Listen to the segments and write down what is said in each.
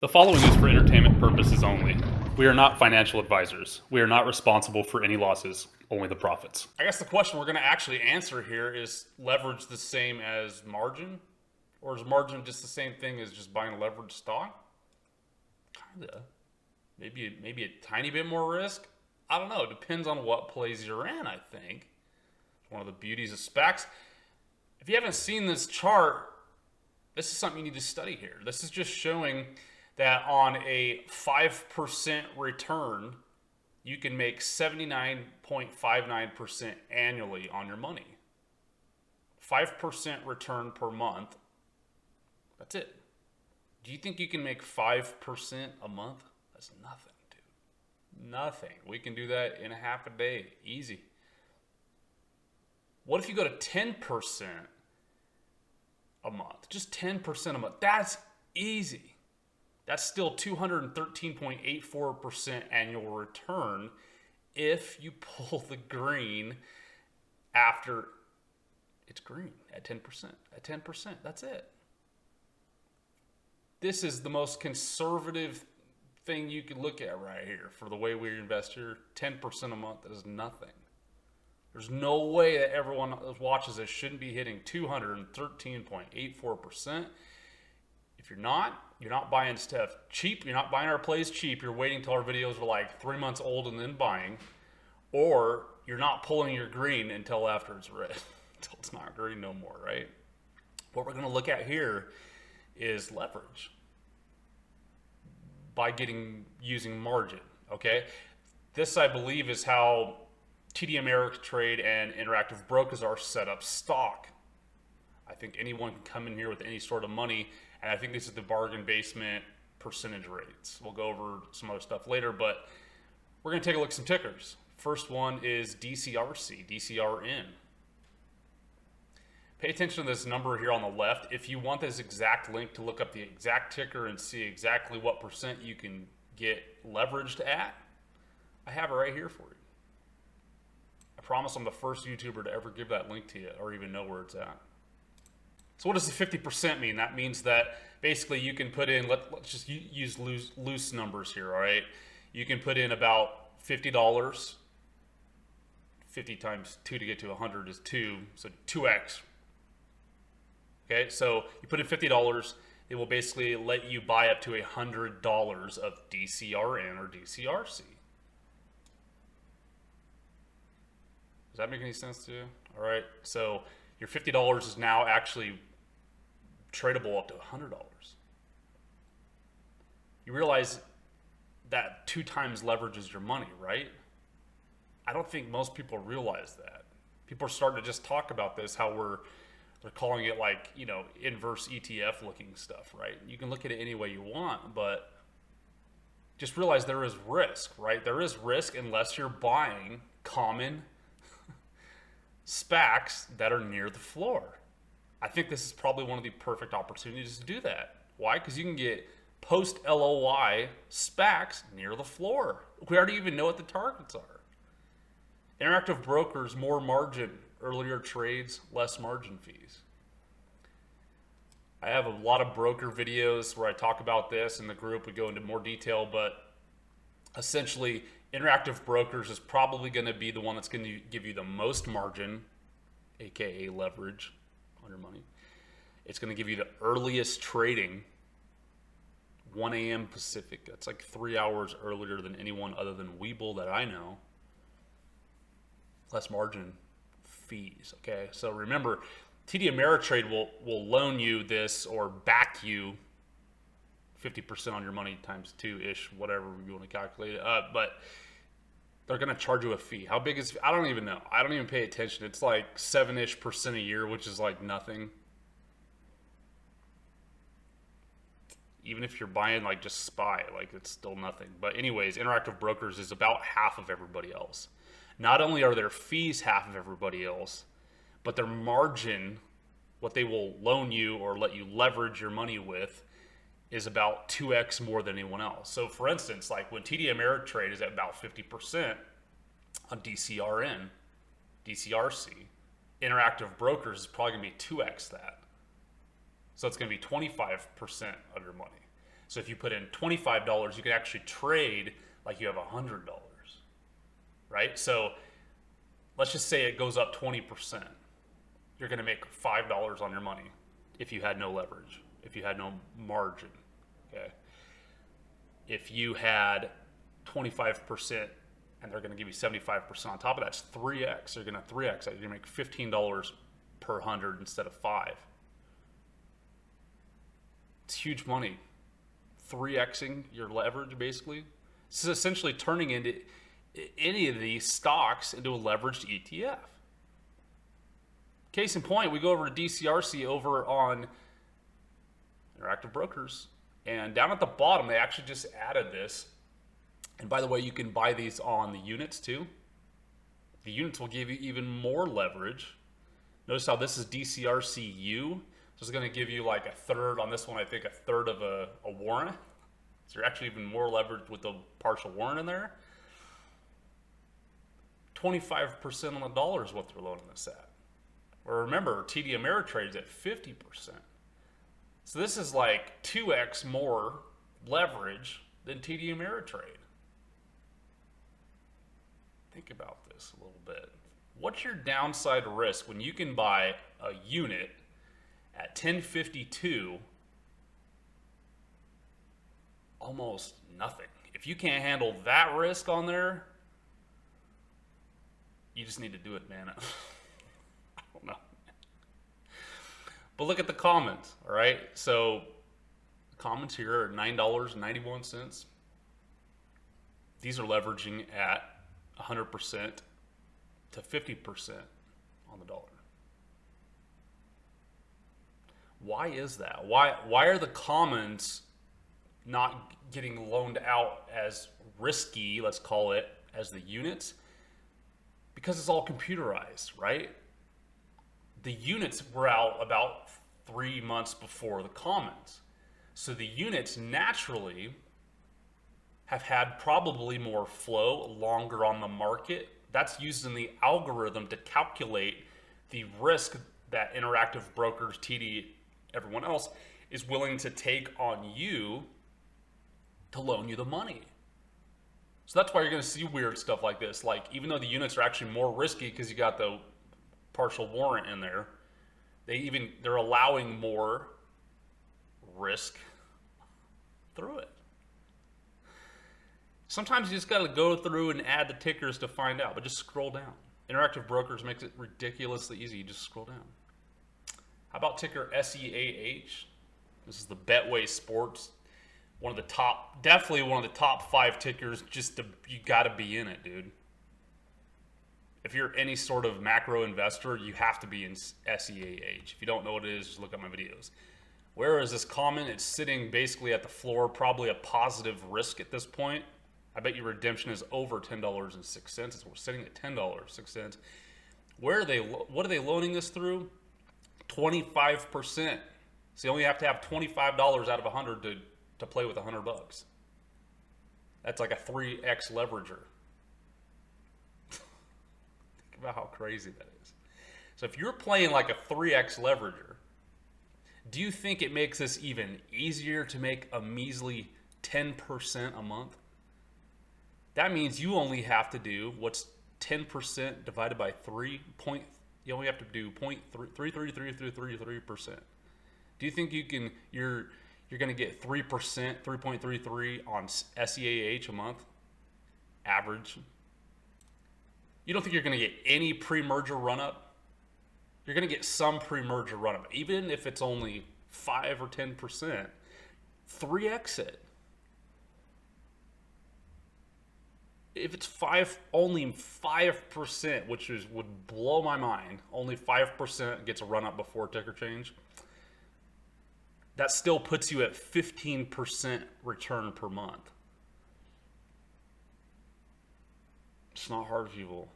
The following is for entertainment purposes only. We are not financial advisors. We are not responsible for any losses, only the profits. I guess the question we're going to actually answer here is leverage the same as margin? Or is margin just the same thing as just buying leveraged stock? Kinda. Maybe a tiny bit more risk? I don't know. It depends on what plays you're in, I think. It's one of the beauties of SPACs. If you haven't seen this chart, this is something you need to study here. This is just showing that on a 5% return, you can make 79.59% annually on your money. 5% return per month. That's it. Do you think you can make 5% a month? That's nothing, dude. Nothing. We can do that in a half a day. Easy. What if you go to 10% a month? Just 10% a month. That's easy. That's still 213.84% annual return if you pull the green after it's green at 10%. At 10%, that's it. This is the most conservative thing you could look at right here for the way we invest here. 10% a month is nothing. There's no way that everyone that watches this shouldn't be hitting 213.84%. If you're not buying stuff cheap. You're not buying our plays cheap. You're waiting until our videos are like 3 months old and then buying. Or you're not pulling your green until after it's red. Until it's not green no more, right? What we're going to look at here is leverage by using margin, okay? This, I believe, is how TD Ameritrade and Interactive Brokers are set up stock. I think anyone can come in here with any sort of money, and I think this is the bargain basement percentage rates. We'll go over some other stuff later, but we're going to take a look at some tickers. First one is DCRC, DCRN. Pay attention to this number here on the left. If you want this exact link to look up the exact ticker and see exactly what percent you can get leveraged at, I have it right here for you. I promise I'm the first YouTuber to ever give that link to you or even know where it's at. So what does the 50% mean? That means that basically you can put in, let's just use loose numbers here, all right? You can put in about $50. 50 times 2 to get to 100 is 2, so 2x. Okay, so you put in $50, it will basically let you buy up to $100 of DCRN or DCRC. Does that make any sense to you? All right, so your $50 is now actually tradable up to $100. You realize that 2 times leverages your money, right? I don't think most people realize that. People are starting to just talk about this, how they're calling it like, you know, inverse ETF looking stuff, right? You can look at it any way you want, but just realize there is risk, right? There is risk unless you're buying common SPACs that are near the floor. I think this is probably one of the perfect opportunities to do that. Why? Because you can get post LOI SPACs near the floor. We already even know what the targets are. Interactive Brokers, more margin, earlier trades, less margin fees. I have a lot of broker videos where I talk about this in the group. We go into more detail, but essentially Interactive Brokers is probably going to be the one that's going to give you the most margin, aka leverage on your money. It's going to give you the earliest trading, 1 a.m. Pacific. That's like 3 hours earlier than anyone other than Webull that I know. Less margin fees, okay? So remember, TD Ameritrade will loan you this or back you 50% on your money times 2-ish, whatever you want to calculate it. But they're going to charge you a fee. How big is, I don't even know. I don't even pay attention. It's like 7-ish% a year, which is like nothing. Even if you're buying like just SPY, like it's still nothing. But anyways, Interactive Brokers is about half of everybody else. Not only are their fees half of everybody else, but their margin, what they will loan you or let you leverage your money with, is about 2x more than anyone else. So for instance, like when TD Ameritrade is at about 50% on DCRN, DCRC, Interactive Brokers is probably going to be 2x that. So it's going to be 25% of your money. So if you put in $25, you can actually trade like you have $100, right? So let's just say it goes up 20%. You're going to make $5 on your money if you had no leverage, if you had no margin, okay? If you had 25% and they're going to give you 75% on top of that, it's 3x. You're going to 3x that. You're going to make $15 per 100 instead of 5. It's huge money. 3xing your leverage, basically. This is essentially turning into any of these stocks into a leveraged ETF. Case in point, we go over to DCRC over on Interactive Brokers, and down at the bottom, they actually just added this. And by the way, you can buy these on the units too. The units will give you even more leverage. Notice how this is DCRCU. So it's going to give you like a third on this one, I think a third of a warrant. So you're actually even more leveraged with the partial warrant in there. 25% on the dollar is what they're loaning this at. Or remember, TD Ameritrade's at 50%. So this is like 2x more leverage than TD Ameritrade. Think about this a little bit. What's your downside risk when you can buy a unit at 1052? Almost nothing. If you can't handle that risk on there, you just need to do it, man. I don't know. But look at the comments, all right? So the comments here are $9.91. These are leveraging at 100% to 50% on the dollar. Why is that? Why are the comments not getting loaned out as risky, let's call it, as the units? Because it's all computerized, right? The units were out about 3 months before the comments. So the units naturally have had probably more flow, longer on the market. That's used in the algorithm to calculate the risk that Interactive Brokers, TD, everyone else is willing to take on you to loan you the money. So that's why you're going to see weird stuff like this. Like, even though the units are actually more risky because you got the partial warrant in there, they're allowing more risk through it. Sometimes you just got to go through and add the tickers to find out, but just scroll down. Interactive Brokers makes it ridiculously easy. You just scroll down. How about ticker SEAH? This is the Betway Sports. Definitely one of the top 5 tickers. You got to be in it, dude. If you're any sort of macro investor, you have to be in SEAH. If you don't know what it is, just look at my videos. Where is this comment? It's sitting basically at the floor, probably a positive risk at this point. I bet your redemption is over $10.06. We're sitting at $10.06. What are they loaning this through? 25%. So you only have to have $25 out of 100 to play with $100. That's like a 3x leverager. Think about how crazy that is. So if you're playing like a 3x leverager, do you think it makes this even easier to make a measly 10% a month? That means you only have to do what's 10% divided by 3. You only have to do 0.33333%. Do you think you're going to get 3%, 3.33 on SEAH a month, average? You don't think you're going to get any pre-merger run-up? You're going to get some pre-merger run-up, even if it's only 5 or 10%. 3x it. If it's only 5%, which would blow my mind, only 5% gets a run-up before ticker change, that still puts you at 15% return per month. It's not hard, people.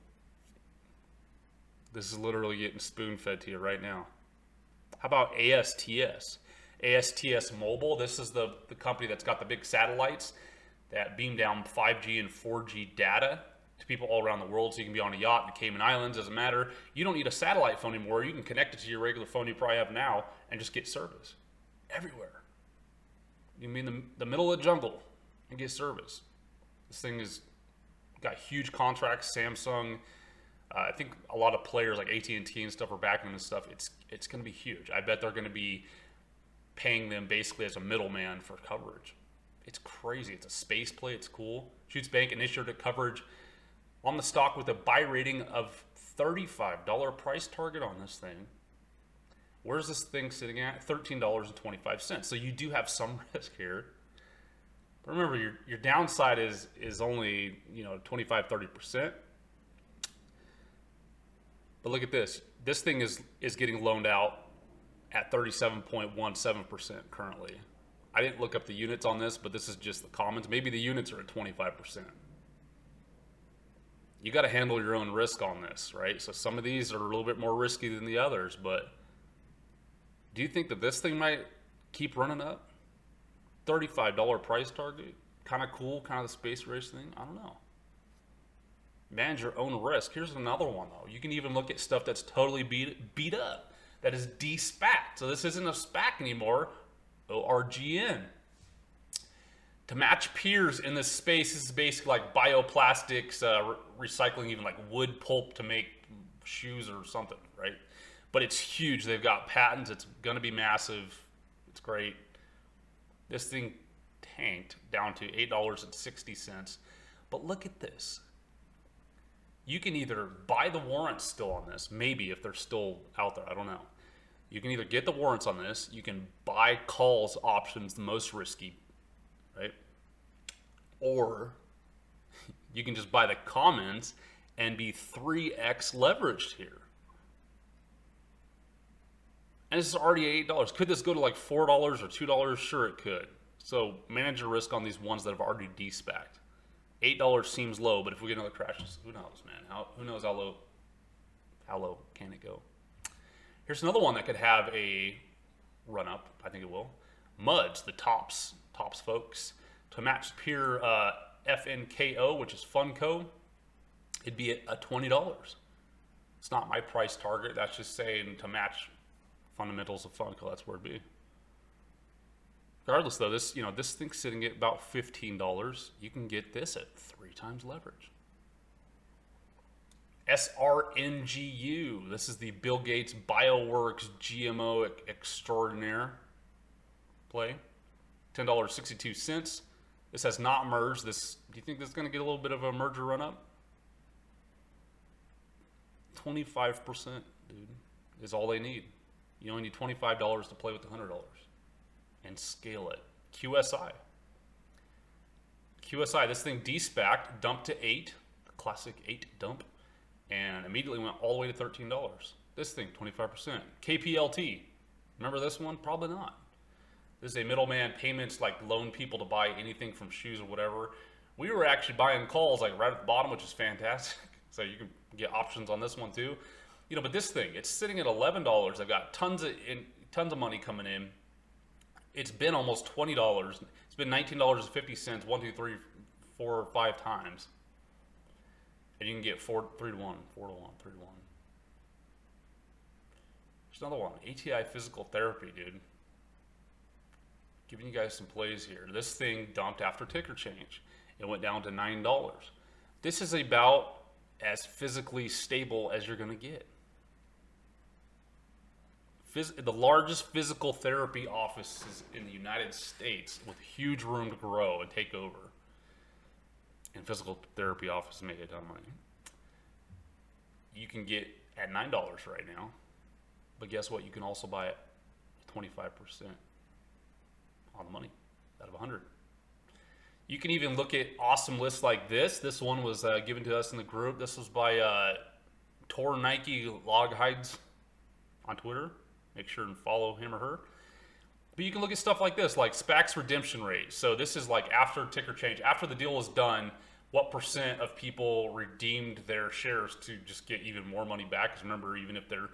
This is literally getting spoon-fed to you right now. How about ASTS? ASTS Mobile, this is the company that's got the big satellites that beam down 5G and 4G data to people all around the world, so you can be on a yacht in the Cayman Islands, doesn't matter. You don't need a satellite phone anymore. You can connect it to your regular phone you probably have now and just get service everywhere. You mean the middle of the jungle and get service. This thing is got huge contracts. Samsung, I think a lot of players like AT&T and stuff are backing this stuff. It's going to be huge. I bet they're going to be paying them basically as a middleman for coverage. It's crazy. It's a space play. It's cool. Shoots Bank initiated coverage on the stock with a buy rating of $35 price target on this thing. Where's this thing sitting at? $13.25. So you do have some risk here. But remember, your downside is only 25-30%. But look at this. This thing is getting loaned out at 37.17% currently. I didn't look up the units on this, but this is just the commons. Maybe the units are at 25%. You got to handle your own risk on this, right? So some of these are a little bit more risky than the others, but do you think that this thing might keep running up? $35 price target, kind of cool, kind of the space race thing. I don't know. Manage your own risk. Here's another one though. You can even look at stuff that's totally beat up, that is de-SPAC. So this isn't a SPAC anymore. ORGN. To match peers in this space, this is basically like bioplastics, recycling even like wood pulp to make shoes or something, right? But it's huge. They've got patents. It's going to be massive. It's great. This thing tanked down to $8.60. But look at this. You can either buy the warrants still on this, maybe if they're still out there, I don't know. You can either get the warrants on this, you can buy calls options, the most risky, right? Or you can just buy the commons and be 3x leveraged here. And this is already $8. Could this go to like $4 or $2? Sure, it could. So manage your risk on these ones that have already de-SPAC'd. $8 seems low, but if we get another crash, who knows, man? Who knows how low can it go? Here's another one that could have a run up. I think it will. MUDs, the tops folks. To match peer FNKO, which is Funko, it'd be at $20. It's not my price target. That's just saying to match fundamentals of Funko. That's where it'd be. Regardless, though, this thing's sitting at about $15. You can get this at 3 times leverage. SRNGU. This is the Bill Gates Bioworks GMO extraordinaire play. $10.62. This has not merged. Do you think this is going to get a little bit of a merger run up? 25%, dude, is all they need. You only need $25 to play with the $100 and scale it. QSI, this thing de-SPAC'd, dumped to 8, classic 8 dump, and immediately went all the way to $13. This thing, 25%. KPLT, remember this one? Probably not. This is a middleman payments, like loan people to buy anything from shoes or whatever. We were actually buying calls like right at the bottom, which is fantastic. So you can get options on this one too. But this thing, it's sitting at $11. I've got tons of money coming in. It's been almost $20. It's been $19.50, 1, 2, 3, 4, 5 times. And you can get 3 to 1, 4 to 1, 3 to 1. There's another one, ATI Physical Therapy, dude. Giving you guys some plays here. This thing dumped after ticker change. It went down to $9. This is about as physically stable as you're going to get. The largest physical therapy offices in the United States with huge room to grow and take over. And physical therapy offices make a ton of money. You can get at $9 right now. But guess what? You can also buy it at 25% on the money out of 100. You can even look at awesome lists like this. This one was given to us in the group. This was by Tor Nike Log Hides on Twitter. Make sure and follow him or her. But you can look at stuff like this, like SPAC's redemption rate. So this is like after ticker change, after the deal was done, what % of people redeemed their shares to just get even more money back? Because remember, even if they're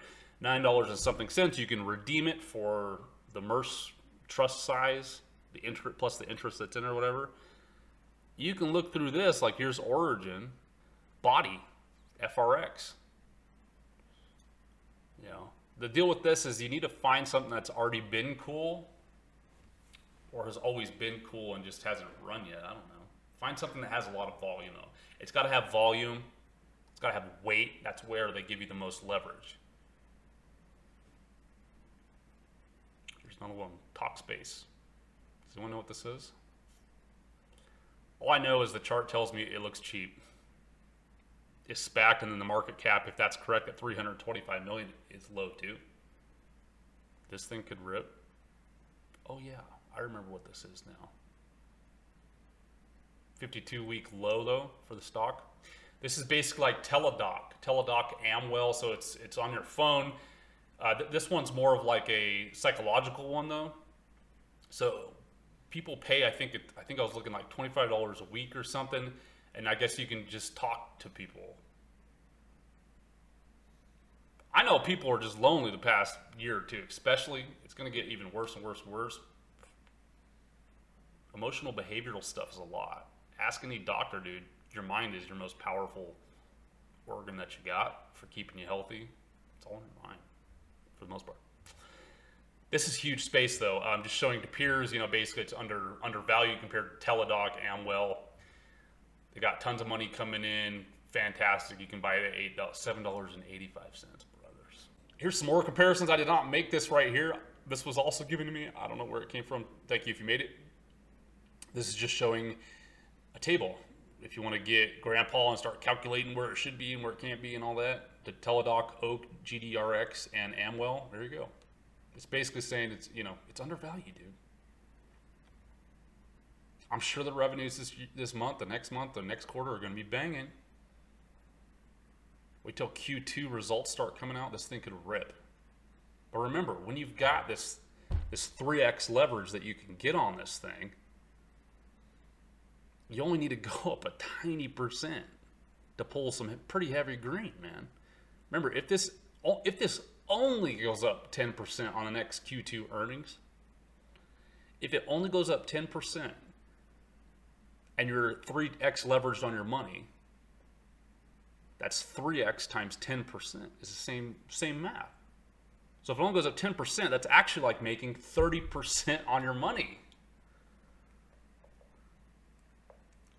$9 and something cents, you can redeem it for the MERS trust size, the interest plus the interest that's in it or whatever. You can look through this, like here's Origin, Body, FRX. The deal with this is you need to find something that's already been cool or has always been cool and just hasn't run yet. I don't know. Find something that has a lot of volume though. It's got to have volume. It's got to have weight. That's where they give you the most leverage. There's another one. Talkspace. Does anyone know what this is? All I know is the chart tells me it looks cheap. It's SPAC, and then the market cap, if that's correct, at 325 million is low too. This thing could rip. Oh yeah, I remember what this is now. 52-week low though for the stock. This is basically like Teladoc Amwell, so it's on your phone. This one's more of like a psychological one though. So people pay, I think I was looking like $25 a week or something, and I guess you can just talk to people. I know people are just lonely the past year or two, especially. It's going to get even worse and worse and worse. Emotional behavioral stuff is a lot. Ask any doctor, dude. Your mind is your most powerful organ that you got for keeping you healthy. It's all in your mind, for the most part. This is huge space, though. I'm just showing to peers. Basically it's undervalued compared to Teladoc, Amwell. They got tons of money coming in. Fantastic. You can buy it at $7.85, brothers. Here's some more comparisons. I did not make this right here. This was also given to me. I don't know where it came from. Thank you if you made it. This is just showing a table. If you want to get grandpa and start calculating where it should be and where it can't be and all that, the Teladoc, Oak, GDRX, and Amwell, there you go. It's basically saying it's undervalued, dude. I'm sure the revenues this month, the next quarter are going to be banging. Wait till Q2 results start coming out. This thing could rip. But remember, when you've got this 3x leverage that you can get on this thing, you only need to go up a tiny percent to pull some pretty heavy green, man. Remember, if this only goes up 10% on the next Q2 earnings, if it only goes up 10% and you're 3x leveraged on your money, that's 3x times 10% is the same math. So if it only goes up 10%, that's actually like making 30% on your money.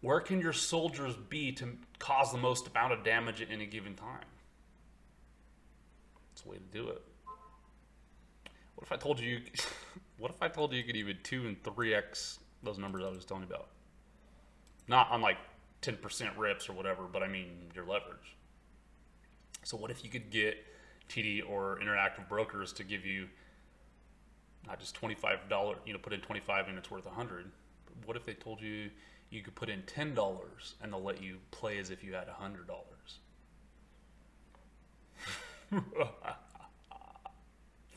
Where can your soldiers be to cause the most amount of damage at any given time? It's a way to do it. What if I told you you could even 2 and 3x those numbers I was telling you about? Not on like 10% rips or whatever, but I mean your leverage. So what if you could get TD or Interactive Brokers to give you not just $25, put in 25 and it's worth 100. But what if they told you you could put in $10 and they'll let you play as if you had $100?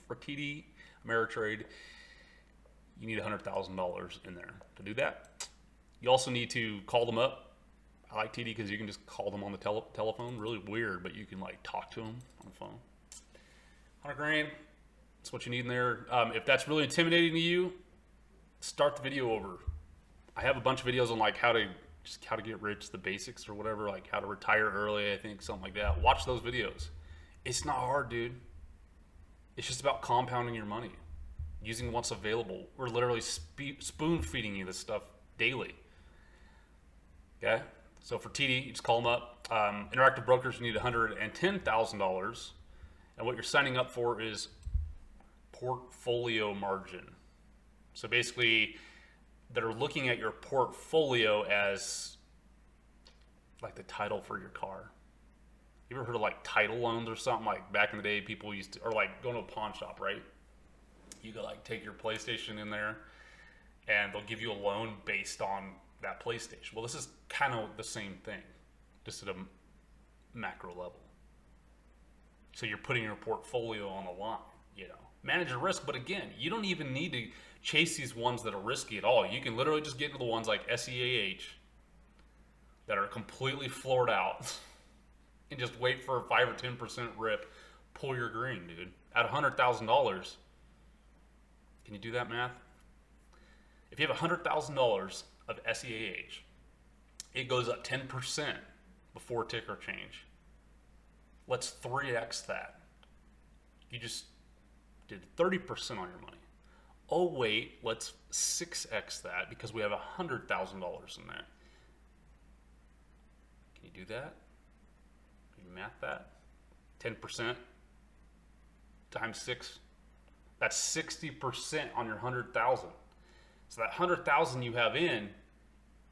For TD Ameritrade, you need $100,000 in there to do that. You also need to call them up. I like TD because you can just call them on the telephone. Really weird, but you can like talk to them on the phone. 100 grand. That's what you need in there. If that's really intimidating to you, start the video over. I have a bunch of videos on like how to get rich, the basics or whatever, like how to retire early, I think, something like that. Watch those videos. It's not hard, dude. It's just about compounding your money, using what's available. We're literally spoon feeding you this stuff daily. Okay? So for TD, you just call them up. Interactive Brokers, you need $110,000. And what you're signing up for is portfolio margin. So basically, they're looking at your portfolio as like the title for your car. You ever heard of like title loans or something? Like back in the day, people used to, or like going to a pawn shop, right? You could like take your PlayStation in there and they'll give you a loan based on that PlayStation. Well, this is kind of the same thing, just at a macro level. So you're putting your portfolio on the line, manage your risk. But again, you don't even need to chase these ones that are risky at all. You can literally just get into the ones like SEAH that are completely floored out and just wait for a 5 or 10% rip, pull your green, dude. At $100,000, can you do that math? If you have $100,000 of SEAH, it goes up 10% before ticker change. Let's 3x that. You just did 30% on your money. Oh wait, let's 6x that because we have $100,000 in that. Can you do that? Can you math that? 10% times 6. That's 60% on your 100,000. So that 100,000 you have in,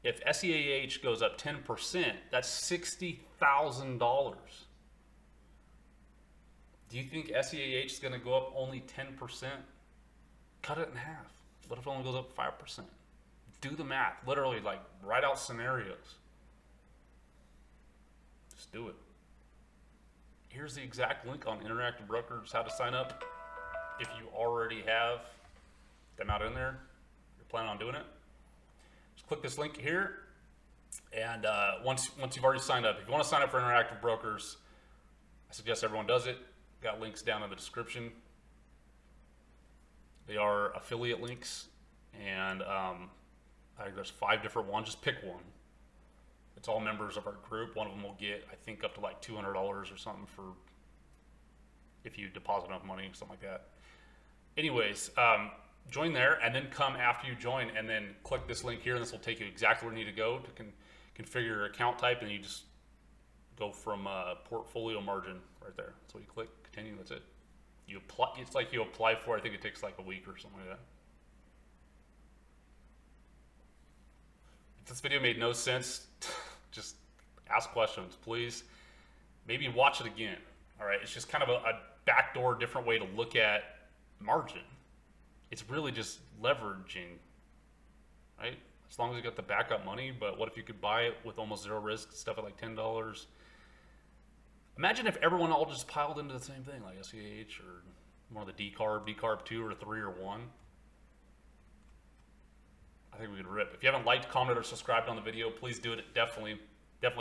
if SEAH goes up 10%, that's $60,000. Do you think SEAH is going to go up only 10%? Cut it in half. What if it only goes up 5%? Do the math. Literally, like, write out scenarios. Just do it. Here's the exact link on Interactive Brokers, how to sign up. If you already have them out in there, you're planning on doing it, just click this link here. And once you've already signed up, if you want to sign up for Interactive Brokers, I suggest everyone does it. Got links down in the description. They are affiliate links, and I think there's 5 different ones. Just pick one. It's all members of our group. One of them will get, I think, up to like $200 or something for if you deposit enough money, something like that. Anyways, join there, and then come after you join, and then click this link here, and this will take you exactly where you need to go to configure your account type, and you just go from portfolio margin right there. So you click continue. That's it. You apply. It's like you apply for. I think it takes like a week or something like that. If this video made no sense, just ask questions, please. Maybe watch it again. All right. It's just kind of a backdoor, different way to look at margin. It's really just leveraging, right? As long as you got the backup money. But what if you could buy it with almost zero risk, stuff at like $10? Imagine if everyone all just piled into the same thing, like SEH or one of the decarb 2 or 3 or 1. I think we could rip. If you haven't liked, commented, or subscribed on the video, please do it. It definitely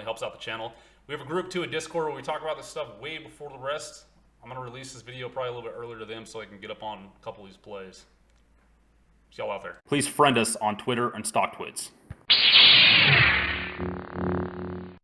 helps out the channel. We have a group too, a Discord, where we talk about this stuff way before the rest. I'm going to release this video probably a little bit earlier to them so I can get up on a couple of these plays. See y'all out there. Please friend us on Twitter and StockTwits.